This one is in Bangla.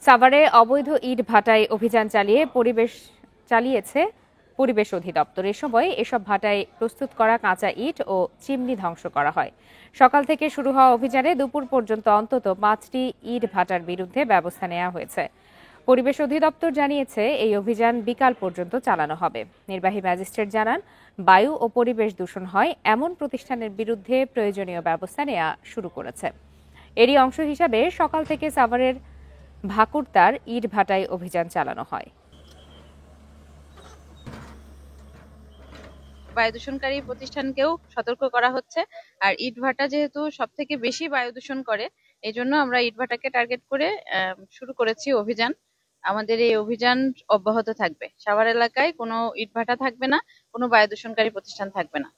সাভারে অবৈধ ইট ভাটায় অভিযান চালিয়েছে পরিবেশ অধিদপ্তর। এ সময় এসব ভাটায় প্রস্তুত করা কাঁচা ইট ও চিমনি ধ্বংস করা হয়। সকাল থেকে শুরু হওয়া অভিযানে দুপুর পর্যন্ত অন্তত 5টি ইট ভাটার বিরুদ্ধে ব্যবস্থা নেওয়া হয়েছে। পরিবেশ অধিদপ্তর জানিয়েছে এই অভিযান বিকাল পর্যন্ত চালানো হবে। নির্বাহী ম্যাজিস্ট্রেট জানান, বায়ু ও পরিবেশ দূষণ হয় এমন প্রতিষ্ঠানের বিরুদ্ধে প্রয়োজনীয় ব্যবস্থা নেওয়া শুরু করেছে। এরই অংশ হিসাবে সকাল থেকে সাভারের ভাকুরতার ইট ভাটায় অভিযান চালানো হয়। বায়ু দূষণকারী প্রতিষ্ঠানকেও সতর্ক করা হচ্ছে। আর ইট ভাটা যেহেতু সব থেকে বেশি বায়ু দূষণ করে, এই জন্য আমরা ইট ভাটাকে টার্গেট করে শুরু করেছি অভিযান। আমাদের এই অভিযান অব্যাহত থাকবে। সাভার এলাকায় কোনো ইট ভাটা থাকবে না, কোনো বায়ু দূষণকারী প্রতিষ্ঠান থাকবে না।